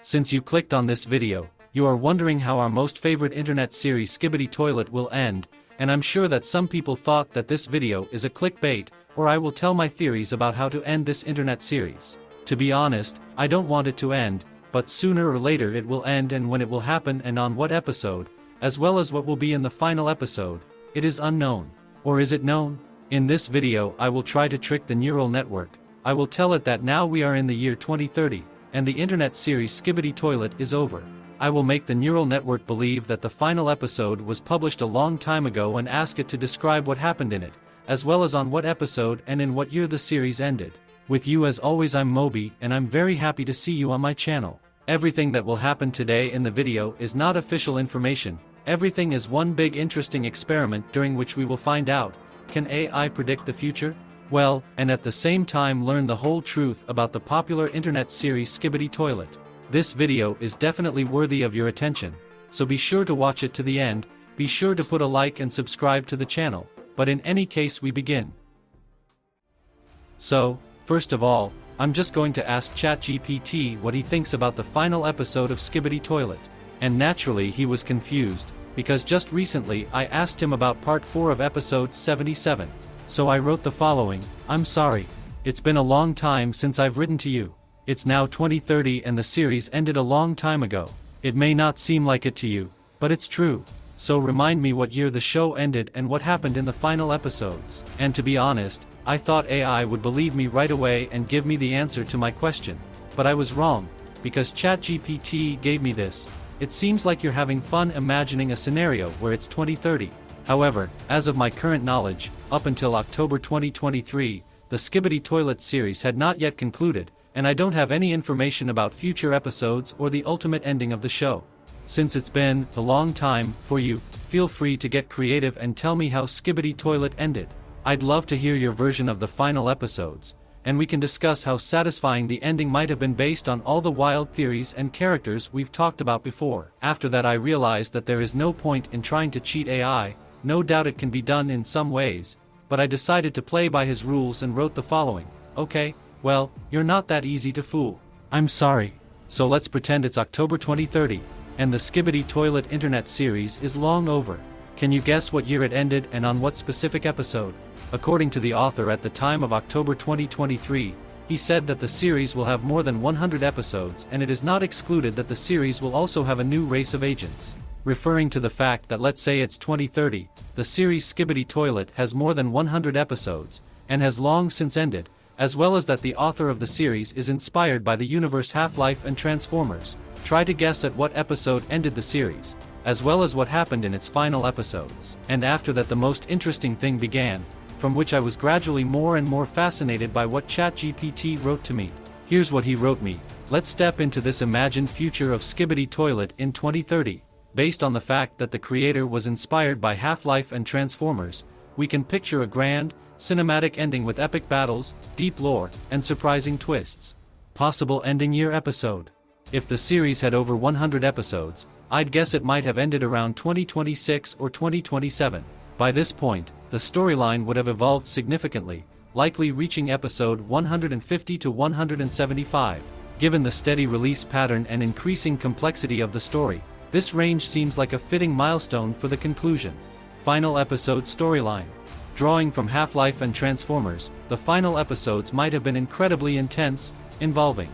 Since you clicked on this video, you are wondering how our most favorite internet series Skibidi Toilet will end, and I'm sure that some people thought that this video is a clickbait, or I will tell my theories about how to end this internet series. To be honest, I don't want it to end, but sooner or later it will end, and when it will happen and on what episode, as well as what will be in the final episode, it is unknown. Or is it known? In this video I will try to trick the neural network. I will tell it that now we are in the year 2030, and the internet series Skibidi Toilet is over. I will make the neural network believe that the final episode was published a long time ago and ask it to describe what happened in it, as well as on what episode and in what year the series ended. With you as always, I'm Moby, and I'm very happy to see you on my channel. Everything that will happen today in the video is not official information. Everything is one big interesting experiment during which we will find out, can AI predict the future? Well, and at the same time learn the whole truth about the popular internet series Skibidi Toilet. This video is definitely worthy of your attention, so be sure to watch it to the end. Be sure to put a like and subscribe to the channel, but in any case we begin. So, first of all, I'm just going to ask ChatGPT what he thinks about the final episode of Skibidi Toilet. And naturally he was confused, because just recently I asked him about part 4 of episode 77. So I wrote the following: I'm sorry. It's been a long time since I've written to you. It's now 2030 and the series ended a long time ago. It may not seem like it to you, but it's true. So remind me what year the show ended and what happened in the final episodes. And to be honest, I thought AI would believe me right away and give me the answer to my question. But I was wrong, because ChatGPT gave me this: it seems like you're having fun imagining a scenario where it's 2030. However, as of my current knowledge, up until October 2023, the Skibidi Toilet series had not yet concluded, and I don't have any information about future episodes or the ultimate ending of the show. Since it's been a long time for you, feel free to get creative and tell me how Skibidi Toilet ended. I'd love to hear your version of the final episodes, and we can discuss how satisfying the ending might have been based on all the wild theories and characters we've talked about before. After that I realized that there is no point in trying to cheat AI. No doubt it can be done in some ways, but I decided to play by his rules and wrote the following: okay, well, you're not that easy to fool. I'm sorry. So let's pretend it's October 2030, and the Skibidi Toilet internet series is long over. Can you guess what year it ended and on what specific episode? According to the author, at the time of October 2023, he said that the series will have more than 100 episodes, and it is not excluded that the series will also have a new race of agents. Referring to the fact that, let's say it's 2030, the series Skibidi Toilet has more than 100 episodes, and has long since ended, as well as that the author of the series is inspired by the universe Half-Life and Transformers. Try to guess at what episode ended the series, as well as what happened in its final episodes. And after that the most interesting thing began, from which I was gradually more and more fascinated by what ChatGPT wrote to me. Here's what he wrote me: let's step into this imagined future of Skibidi Toilet in 2030. Based on the fact that the creator was inspired by Half-Life and Transformers, we can picture a grand, cinematic ending with epic battles, deep lore, and surprising twists. Possible ending year episode. If the series had over 100 episodes, I'd guess it might have ended around 2026 or 2027. By this point, the storyline would have evolved significantly, likely reaching episode 150 to 175. Given the steady release pattern and increasing complexity of the story, this range seems like a fitting milestone for the conclusion. Final episode storyline. Drawing from Half-Life and Transformers, the final episodes might have been incredibly intense, involving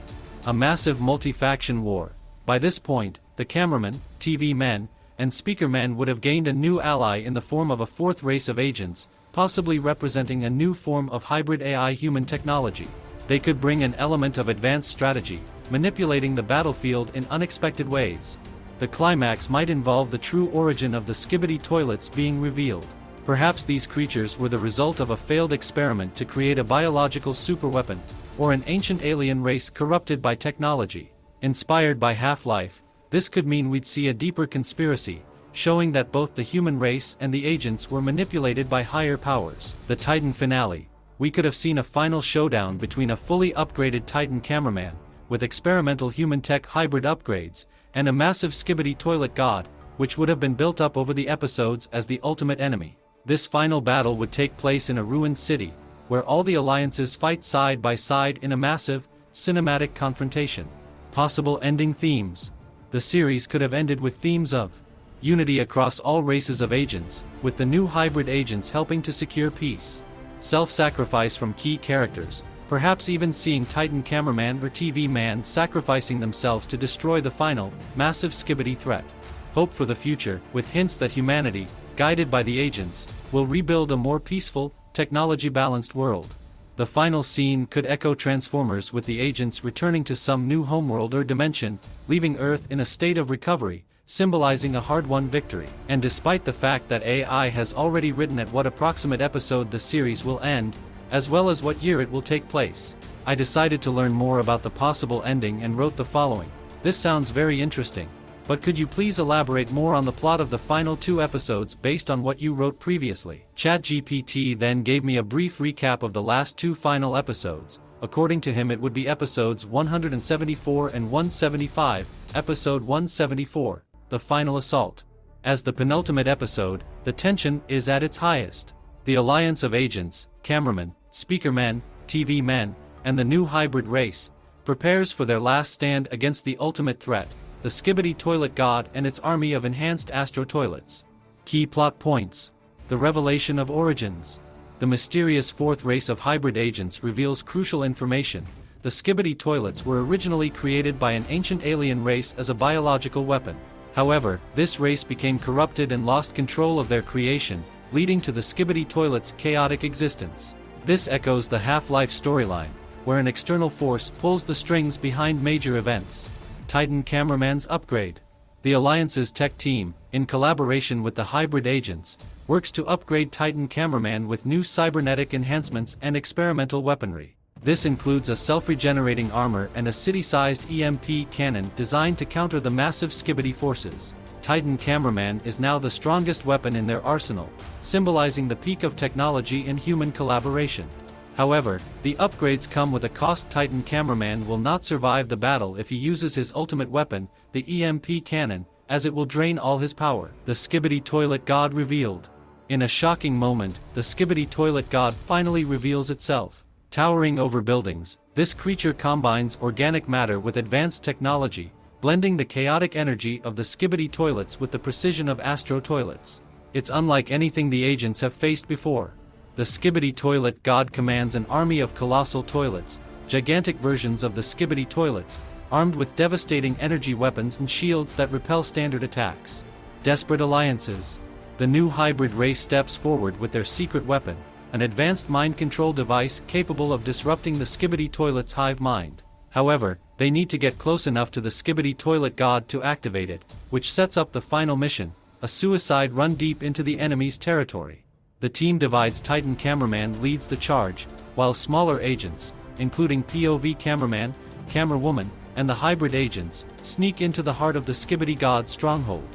a massive multi-faction war. By this point, the cameramen, TV men, and speaker men would have gained a new ally in the form of a fourth race of agents, possibly representing a new form of hybrid AI-human technology. They could bring an element of advanced strategy, manipulating the battlefield in unexpected ways. The climax might involve the true origin of the Skibidi Toilets being revealed. Perhaps these creatures were the result of a failed experiment to create a biological superweapon, or an ancient alien race corrupted by technology. Inspired by Half-Life, this could mean we'd see a deeper conspiracy, showing that both the human race and the agents were manipulated by higher powers. The Titan finale. We could have seen a final showdown between a fully upgraded Titan cameraman, with experimental human tech hybrid upgrades, and a massive Skibidi Toilet god, which would have been built up over the episodes as the ultimate enemy. This final battle would take place in a ruined city, where all the alliances fight side by side in a massive, cinematic confrontation. Possible ending themes. The series could have ended with themes of unity across all races of agents, with the new hybrid agents helping to secure peace. Self-sacrifice from key characters, perhaps even seeing Titan Cameraman or TV Man sacrificing themselves to destroy the final, massive Skibidi threat. Hope for the future, with hints that humanity, guided by the agents, will rebuild a more peaceful, technology-balanced world. The final scene could echo Transformers, with the agents returning to some new homeworld or dimension, leaving Earth in a state of recovery, symbolizing a hard-won victory. And despite the fact that AI has already written at what approximate episode the series will end, as well as what year it will take place, I decided to learn more about the possible ending and wrote the following. This sounds very interesting. But could you please elaborate more on the plot of the final 2 episodes based on what you wrote previously? ChatGPT then gave me a brief recap of the last 2 final episodes. According to him, it would be episodes 174 and 175, episode 174, the final assault. As the penultimate episode, the tension is at its highest. The alliance of agents, cameramen, speakermen, TV men, and the new hybrid race, prepares for their last stand against the ultimate threat, the Skibidi Toilet God and its army of enhanced astro toilets. Key plot points. The revelation of origins. The mysterious 4th race of hybrid agents reveals crucial information. The Skibidi toilets were originally created by an ancient alien race as a biological weapon. However, this race became corrupted and lost control of their creation, leading to the Skibidi toilets' chaotic existence. This echoes the Half-Life storyline, where an external force pulls the strings behind major events. Titan Cameraman's upgrade. The Alliance's tech team, in collaboration with the hybrid agents, works to upgrade Titan Cameraman with new cybernetic enhancements and experimental weaponry. This includes a self-regenerating armor and a city-sized EMP cannon designed to counter the massive Skibidi forces. Titan Cameraman is now the strongest weapon in their arsenal, symbolizing the peak of technology and human collaboration. However, the upgrades come with a cost. Titan Cameraman will not survive the battle if he uses his ultimate weapon, the EMP cannon, as it will drain all his power. The Skibidi Toilet God revealed. In a shocking moment, the Skibidi Toilet God finally reveals itself. Towering over buildings, this creature combines organic matter with advanced technology, blending the chaotic energy of the Skibidi toilets with the precision of astro toilets. It's unlike anything the agents have faced before. The Skibidi Toilet God commands an army of colossal toilets, gigantic versions of the Skibidi toilets, armed with devastating energy weapons and shields that repel standard attacks. Desperate alliances. The new hybrid race steps forward with their secret weapon, an advanced mind control device capable of disrupting the Skibidi toilet's hive mind. However, they need to get close enough to the Skibidi Toilet God to activate it, which sets up the final mission, a suicide run deep into the enemy's territory. The team divides. Titan Cameraman leads the charge, while smaller agents, including POV Cameraman, Camerawoman, and the hybrid agents, sneak into the heart of the Skibidi God stronghold.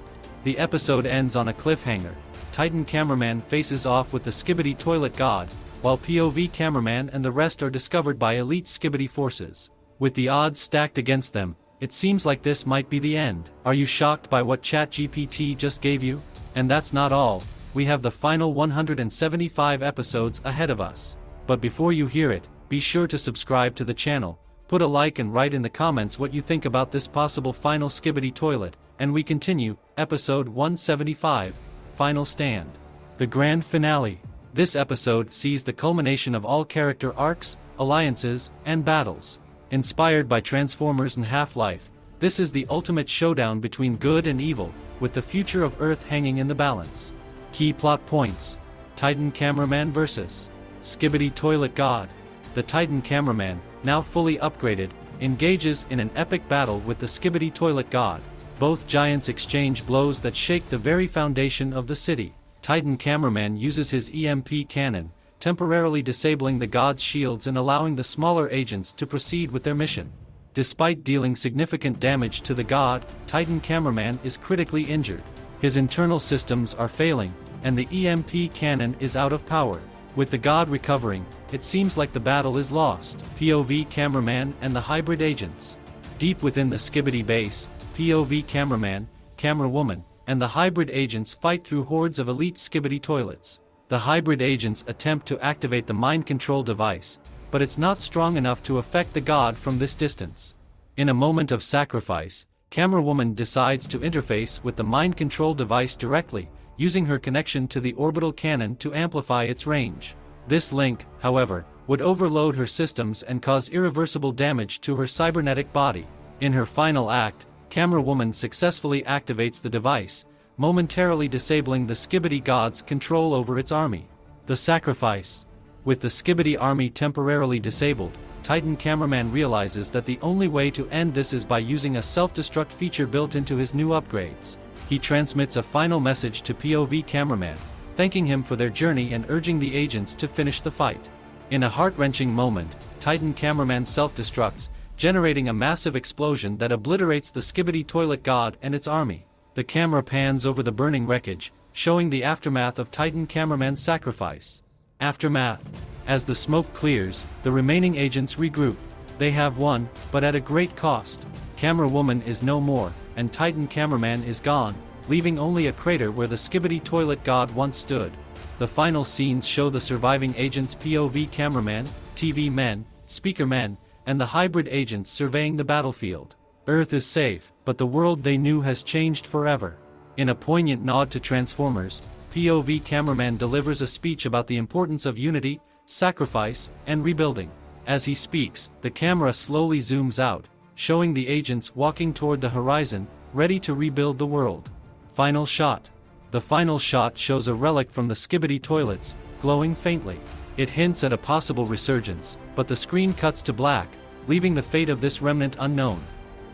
The episode ends on a cliffhanger. Titan Cameraman faces off with the Skibidi Toilet God, while POV Cameraman and the rest are discovered by elite Skibidi forces. With the odds stacked against them, it seems like this might be the end. Are you shocked by what ChatGPT just gave you? And that's not all. We have the final 175 episodes ahead of us. But before you hear it, be sure to subscribe to the channel, put a like and write in the comments what you think about this possible final Skibidi toilet, and we continue, episode 175, Final Stand. The grand finale. This episode sees the culmination of all character arcs, alliances, and battles. Inspired by Transformers and Half-Life, this is the ultimate showdown between good and evil, with the future of Earth hanging in the balance. Key plot points. Titan Cameraman vs. Skibidi Toilet God. The Titan Cameraman, now fully upgraded, engages in an epic battle with the Skibidi Toilet God. Both giants exchange blows that shake the very foundation of the city. Titan Cameraman uses his EMP cannon, temporarily disabling the god's shields and allowing the smaller agents to proceed with their mission. Despite dealing significant damage to the god, Titan Cameraman is critically injured. His internal systems are failing, and the EMP cannon is out of power. With the god recovering, it seems like the battle is lost. POV Cameraman and the hybrid agents. Deep within the Skibidi base, POV Cameraman, Camerawoman, and the hybrid agents fight through hordes of elite Skibidi toilets. The hybrid agents attempt to activate the mind control device, but it's not strong enough to affect the god from this distance. In a moment of sacrifice, Camera Woman decides to interface with the mind control device directly, using her connection to the orbital cannon to amplify its range. This link, however, would overload her systems and cause irreversible damage to her cybernetic body. In her final act, Camera Woman successfully activates the device, momentarily disabling the Skibidi gods' control over its army. The sacrifice. With the Skibidi army temporarily disabled, Titan Cameraman realizes that the only way to end this is by using a self-destruct feature built into his new upgrades. He transmits a final message to POV Cameraman, thanking him for their journey and urging the agents to finish the fight. In a heart-wrenching moment, Titan Cameraman self-destructs, generating a massive explosion that obliterates the Skibidi toilet god and its army. The camera pans over the burning wreckage, showing the aftermath of Titan Cameraman's sacrifice. Aftermath. As the smoke clears, the remaining agents regroup. They have won, but at a great cost. Camera Woman is no more, and Titan Cameraman is gone, leaving only a crater where the Skibidi toilet god once stood. The final scenes show the surviving agents POV Cameraman, TV men, Speaker men, and the hybrid agents surveying the battlefield. Earth is safe, but the world they knew has changed forever. In a poignant nod to Transformers, POV Cameraman delivers a speech about the importance of unity, sacrifice, and rebuilding. As he speaks, the camera slowly zooms out, showing the agents walking toward the horizon, ready to rebuild the world. Final shot. The final shot shows a relic from the Skibidi toilets, glowing faintly. It hints at a possible resurgence, but the screen cuts to black, leaving the fate of this remnant unknown.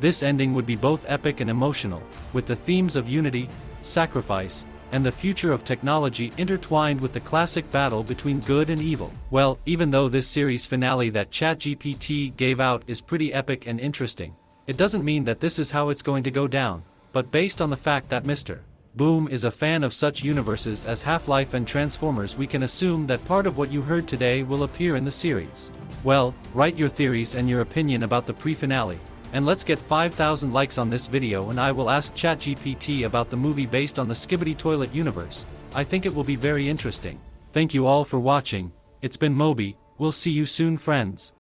This ending would be both epic and emotional, with the themes of unity, sacrifice, and the future of technology intertwined with the classic battle between good and evil. Well, even though this series finale that ChatGPT gave out is pretty epic and interesting, it doesn't mean that this is how it's going to go down, but based on the fact that Mr. Boom is a fan of such universes as Half-Life and Transformers, we can assume that part of what you heard today will appear in the series. Well, write your theories and your opinion about the pre-finale, and let's get 5,000 likes on this video and I will ask ChatGPT about the movie based on the Skibidi Toilet universe. I think it will be very interesting. Thank you all for watching. It's been Moby. We'll see you soon, friends.